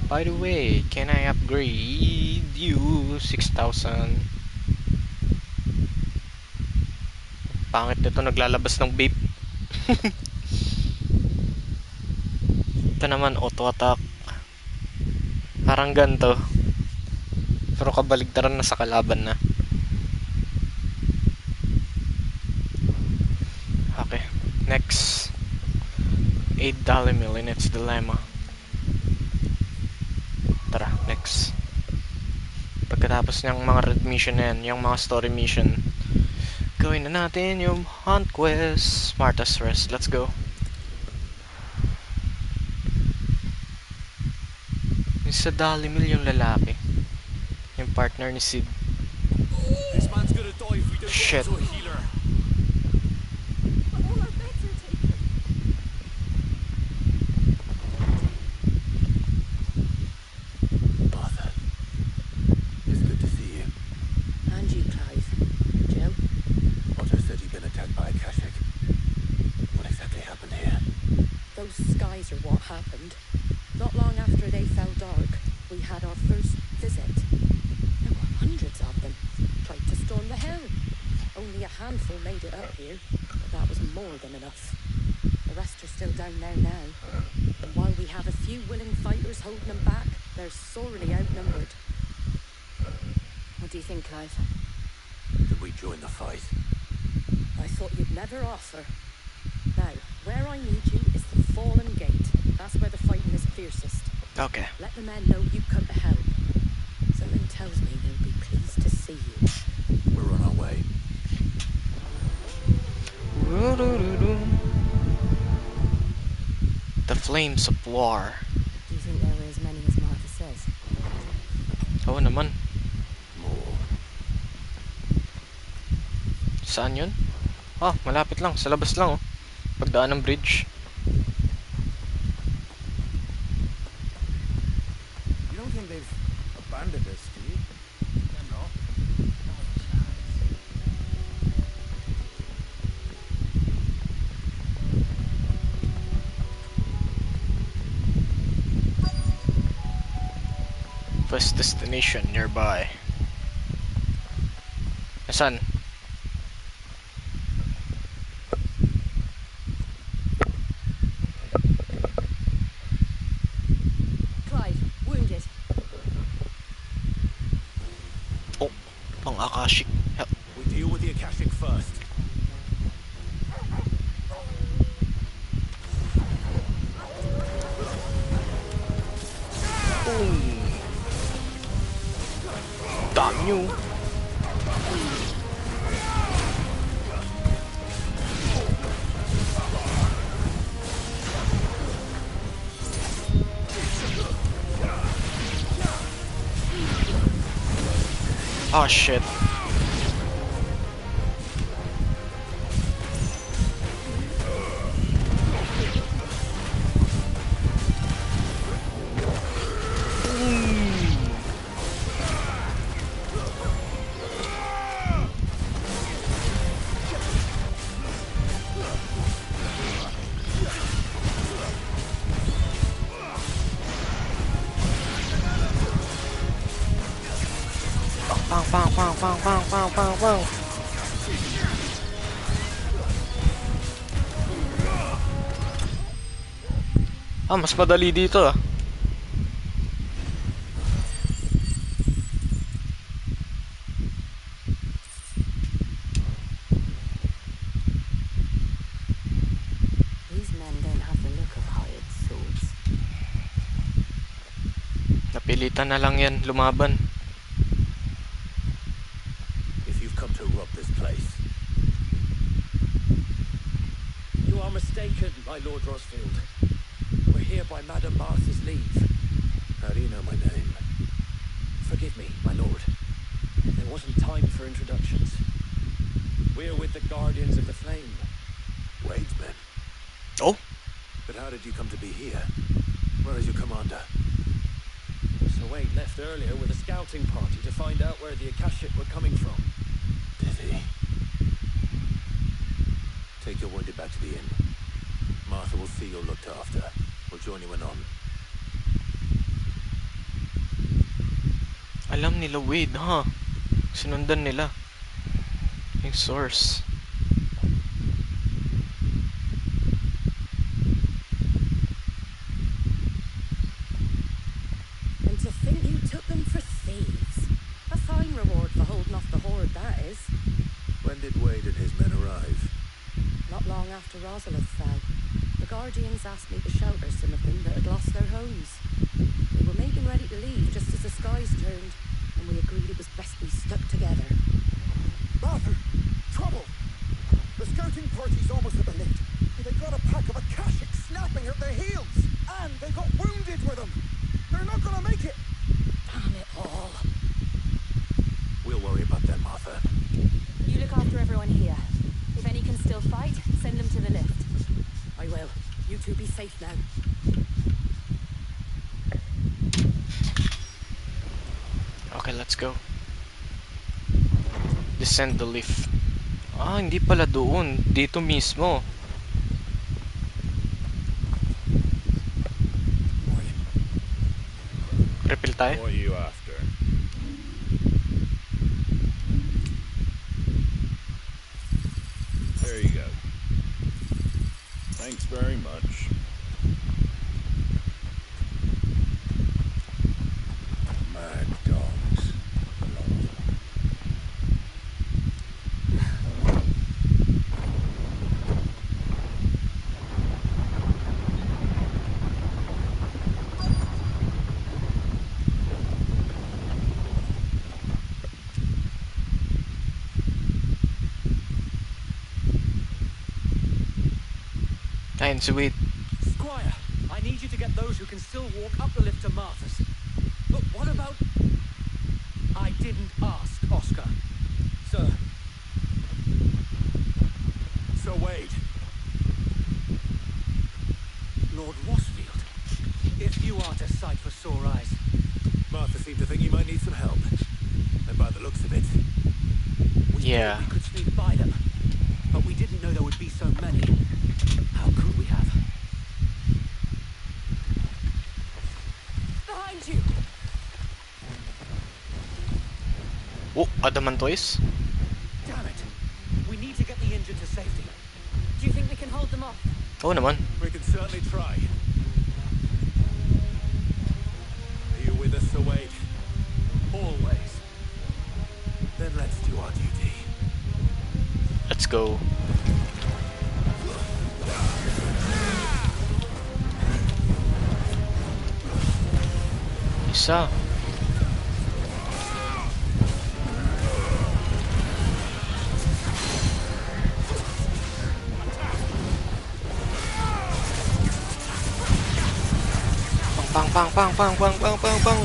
By the way, can I upgrade you 6,000? Pangit nito, naglalabas ng vape. Ito naman, auto attack. Parang ganito. Pero kabaligtaran na sa kalaban na. Okay, next. Aid Dalimil in its dilemma. Tara, next. Pagkatapos ng mga red mission na yan, yung mga story mission, gawin na natin yung hunt quest. Smartest rest, let's go. Yung sa Dalimil yung lalaki, yung partner ni Sid. This man's gonna die if we don't Shit. get to a healer. All our beds are taken. Arthur. It's good to see you. And you, Clive. Joe? Otto said he'd been attacked by a Kashik. What exactly happened here? Those skies are what happened. Not long after they fell dark, we had our first visit. There were hundreds of them. Tried to storm the hill. Only a handful made it up here, but that was more than enough. The rest are still down there now. And while we have a few willing fighters holding them back, they're sorely outnumbered. What do you think, Clive? Did we join the fight? I thought you'd never offer. Now, where I need you is the Fallen Gate. That's where the fighting is fiercest. Okay. Let the men know you come to help. Something tells me they'll be pleased to see you. We're on our way. The Flames of War. Do you think there were as many as Martha says? Oo naman. More. Saan yun? Ah, malapit lang. Sa labas lang, oh. Pagdaan ng bridge. You don't think they've abandoned us, do you? No. First destination nearby. Nasaan? Clive, wounded. Oh, pang Akashic. We deal with the Akashic first. Dami nyo. Oh shit. Pang pang pang pang pang pang pang pang. Ah, mas madali dito ah. These men don't have the look of hired swords. Napilitan na lang yan lumaban. If you've come to rob this place. You are mistaken, my Lord Rosfield. We're here by Madame Martha's leave. How do you know my name? Forgive me, my lord. There wasn't time for introductions. We're with the Guardians of the Flame. Wade's men. Oh, But how did you come to be here? Where is your commander? Sir Wade left earlier with a scouting party to find out where the Akashic were coming from. Did he? Take your wounded back to the inn. Martha will see you're looked after. We'll join you anon. alam nila Wade, ha? Sinundan nila yung source. And to think you took them for thieves. A fine reward for holding off the horde, that is. When did Wade and his men arrive? Not long after Rosalith fell, the Guardians asked me to shelter some of them that had lost their homes. They were making ready to leave just as the skies turned, and we agreed it was best we stuck together. Arthur! Trouble! The scouting party's almost at the lift. They got a pack of Akashic snapping at their heels! And they got wounded with them! They're not gonna make it! Damn it all. We'll worry about them, Martha. You look after everyone here. If any can still fight, send them to the lift. I will. You two be safe now. Okay, let's go. Descend the lift. Ah, hindi pala doon. Dito mismo. Refill tayo? What are you after? There you go. Thanks very much. Mad dogs. Ayun, si Wade. Squire, I need you to get those who can still walk up the lift to Martha's. But what about... I didn't ask, Oscar. Sir. Sir Wade. Lord Rosfield, if you are to sight for sore eyes, Martha seemed to think you might need some help. And by the looks of it, we Yeah. thought we could sneak by them, but we didn't know there would be so many. How could we have? Behind you! Oh, adamantoise? Damn it! We need to get the injured to safety. Do you think we can hold them off? Oo naman. we can certainly try. Are you with us, Sir Wade? Always. Then let's do our duty. Let's go. Isa. Pang pang pang pang pang pang pang pang.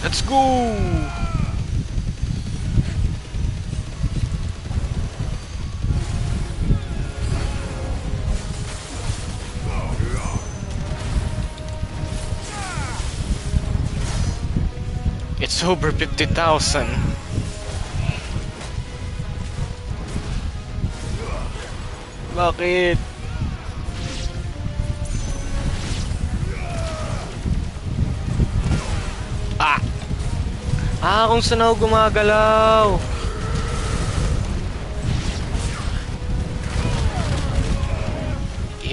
Let's go. It's over 50,000. Bakit? Ah! Ah, kung saan ako gumagalaw.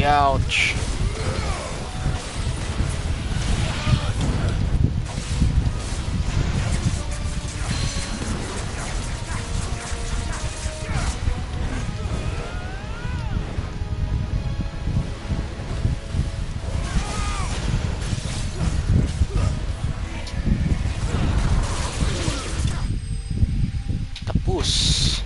Ouch. Tapos.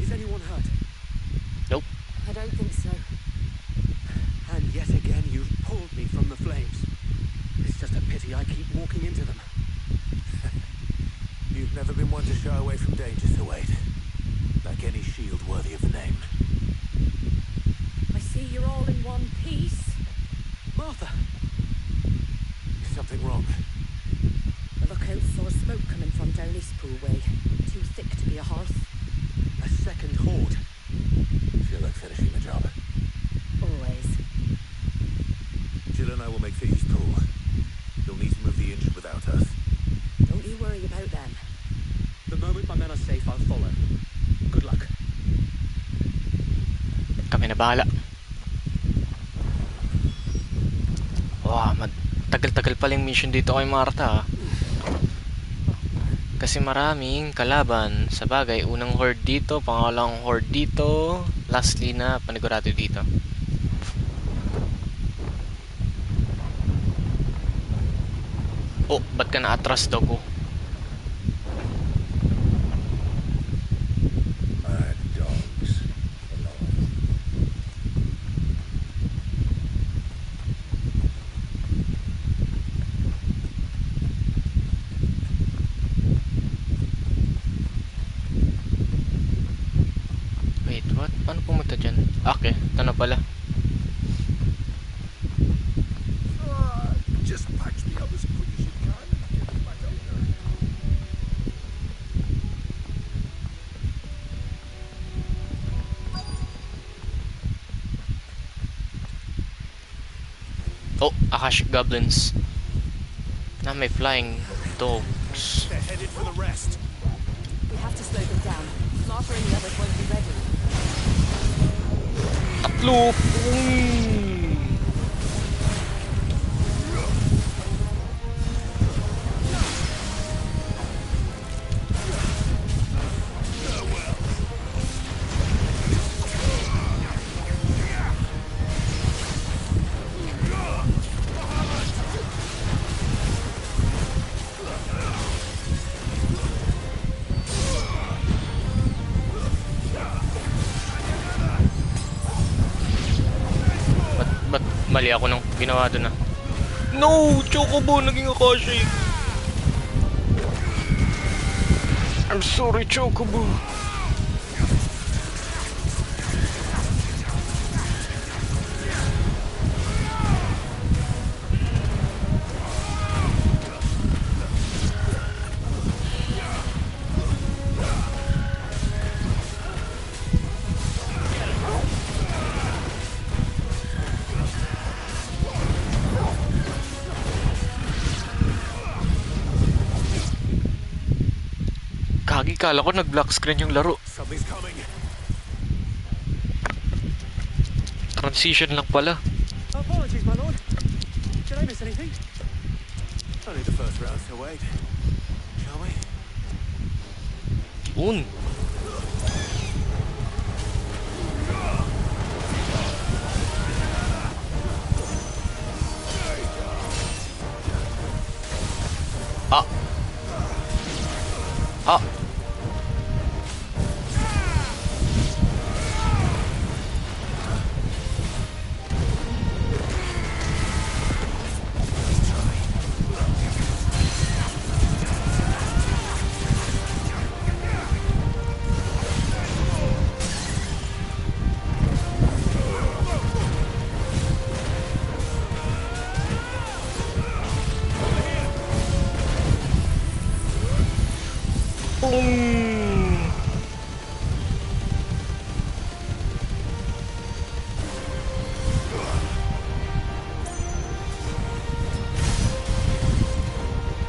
Is anyone hurt? Nope. I don't think so. And yet again, you've pulled me from the flames. It's just a pity I keep walking into them. You've never been one to shy away from danger, Sir Wade. Like any shield worthy of the name. I see you're all in one piece. Martha! Is something wrong? The lookout saw smoke coming from down Eastpool way. Too thick to be a hearth. A second horde. Feel like finishing the job. Always. Jill and I will make for Eastpool. You'll need to move the injured without us. Don't you worry about them. The moment my men are safe, I'll follow. Good luck. Kami na bahala. Wow, tagal-tagal paling mission dito kay Martha. Kasi maraming kalaban. Sa bagay, unang horde dito, pangalawang horde dito, lastly na panigurado dito. Oh, ba't ka na-atras, Dogo? Mad dogs. Wait, what? Paano pumunta dyan? Okay, ito na pala. Just patch me up as quick as you can and get us back out there. Oh, Akashic Goblins. Na may flying dogs. They're headed for the rest. We have to slow them down. Martha and the others won't be ready. Tatlo! Mm. Mali ako nung ginawa doon na. No! Chocobo! Naging Akashi! I'm sorry, Chocobo! Kagi, kala ko nag-black screen yung laro. Something's coming. Transition lang pala. Apologies, my lord. Did I miss anything? Only the first round to wait. Shall we? Un. Ah. Ah. Boom!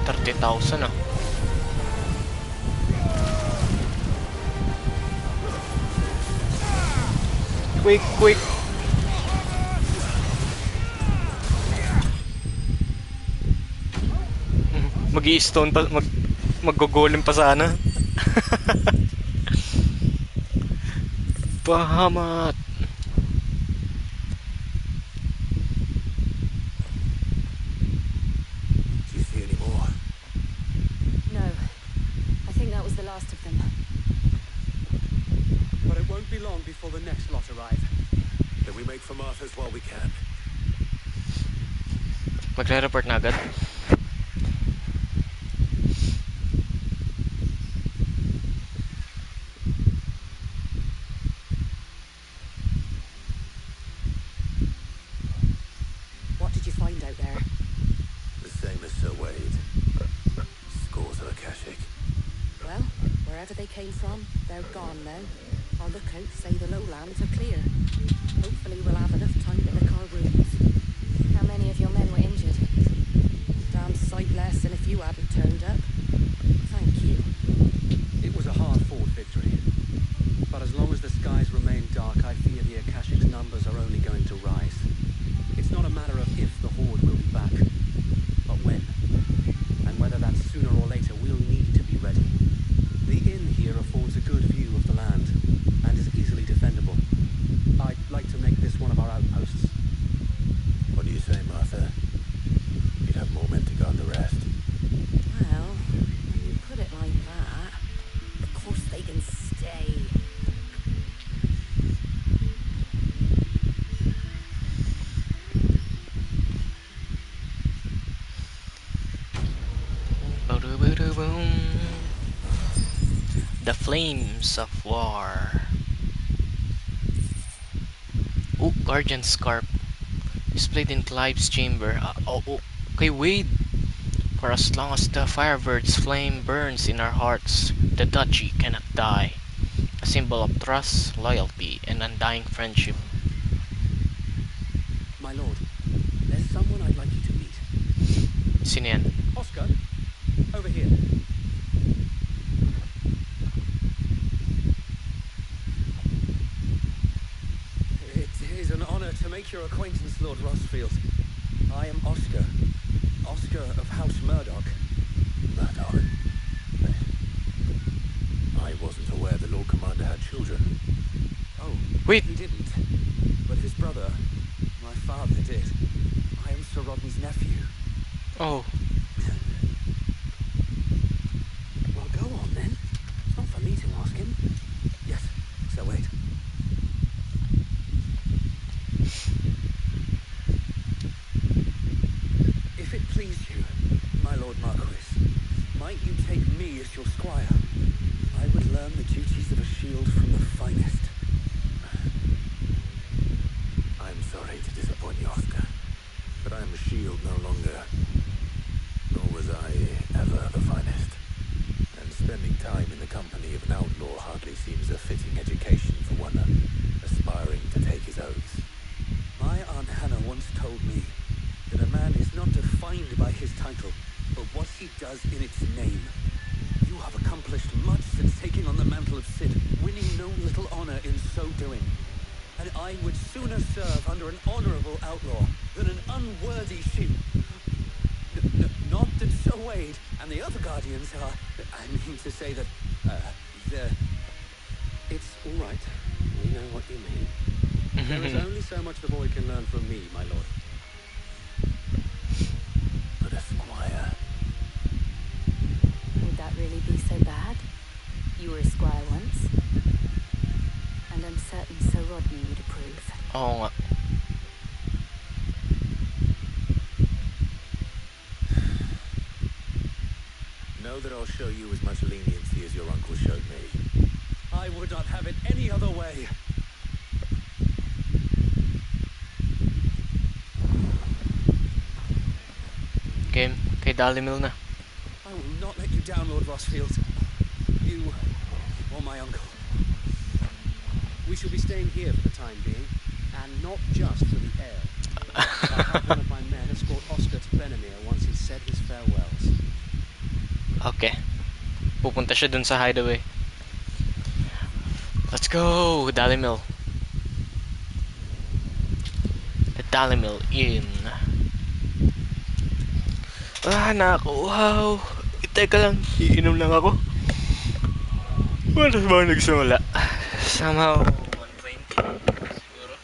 $30,000 ah. Quick, quick! Mag-i-stone pa, mag-golem pa sana. Pahamat. Do you see any more? No. I think that was the last of them. But it won't be long before the next lot arrive. Then we make for Martha's while we can. Magre-report na agad. What did you find out there? The same as Sir Wade. Scores of Akashic. Well, wherever they came from, they're gone now. Our lookouts say the lowlands are clear. Hopefully we'll have enough time to lick our wounds. How many of your men were injured? Damn sight less than if you hadn't turned up. Thank you. It was a hard-fought victory. But as long as the skies remain dark, I fear the Akashic's numbers are only going to rise. It's not a matter of if the Horde will be back, but when. And whether that's sooner or later, we'll need to be ready. The inn here affords a good view of the land, and is easily defendable. I'd like to make this one of our outposts. What do you say, Martha? You'd have more men to guard the rest. Well, when you put it like that, of course they can stay. The Flames of War. Oh, Guardian Scarp. Displayed in Clive's chamber. Okay, Wade. For as long as the Firebird's flame burns in our hearts, the duchy cannot die. A symbol of trust, loyalty, and undying friendship. My lord, there's someone I'd like you to meet. Sino yan? Oscar, over here. It is an honor to make your acquaintance, Lord Rosfield. I am Oscar. Oscar of House Murdoch. Murdoch. I wasn't aware the Lord Commander had children. Oh, Wait. he didn't. But his brother, my father, did. I am Sir Rodden's nephew. Oh. Well, go on then. It's not for me to ask him. Yes, Sir Wade. might you take me as your squire? I would learn the duties of a shield from the finest. I'm sorry to disappoint you, Oscar, but I am a shield no longer. Nor was I ever the finest. And spending time in the company of an outlaw hardly seems a fitting education for one aspiring to take his oaths. My Aunt Hannah once told me that a man is not defined by his title, but what he does in its name. You have accomplished much since taking on the mantle of Cid, winning no little honor in so doing. And I would sooner serve under an honorable outlaw than an unworthy shield. Not that Sir Wade and the other guardians are... I mean to say that... they're... It's all right. We know what you mean. There is only so much the boy can learn from me, my lord. But a squire... Would that really be so bad? You were a squire once. And I'm certain Sir Rodney would approve. Oo nga. Know that I'll show you as much leniency as your uncle showed me. I would not have it any other way. Game, kay Dalimil na. I will not let you down, Lord Rossfield. You or my uncle. We shall be staying here for the time being, and not just for the ale. I'll have one of my men escort Oscar to Benamir once he's said his farewells. Okay. Pupunta siya dun sa hideaway. Let's go! Dalimil. The Dalimil Inn. Wow! Teka lang, iinom lang ako. Ano ba nagsimula? Somehow 120 siguro.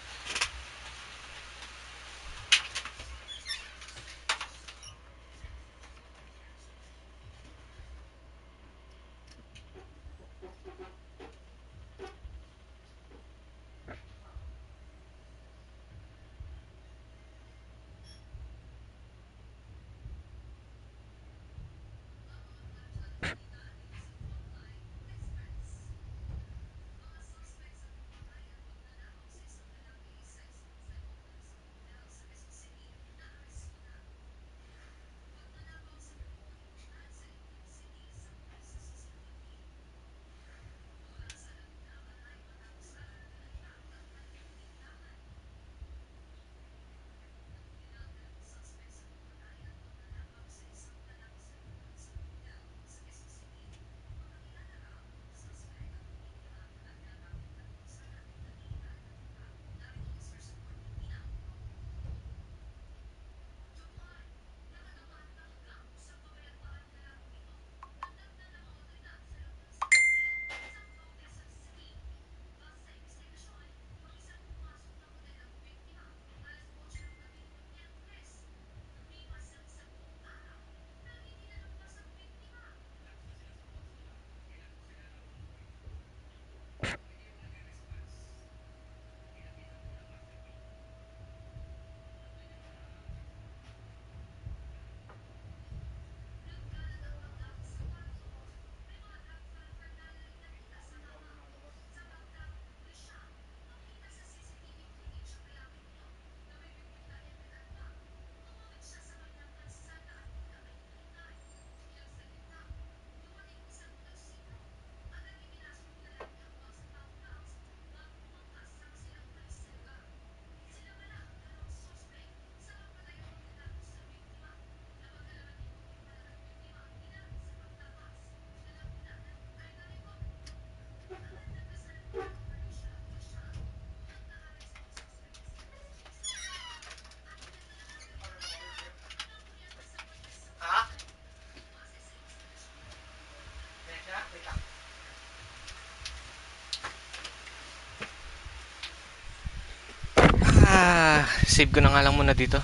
Save ko na nga lang muna dito.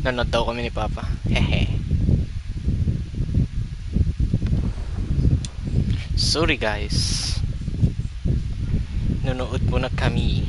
Nanood daw kami ni Papa. Hehe. Sorry guys. Nanood muna kami.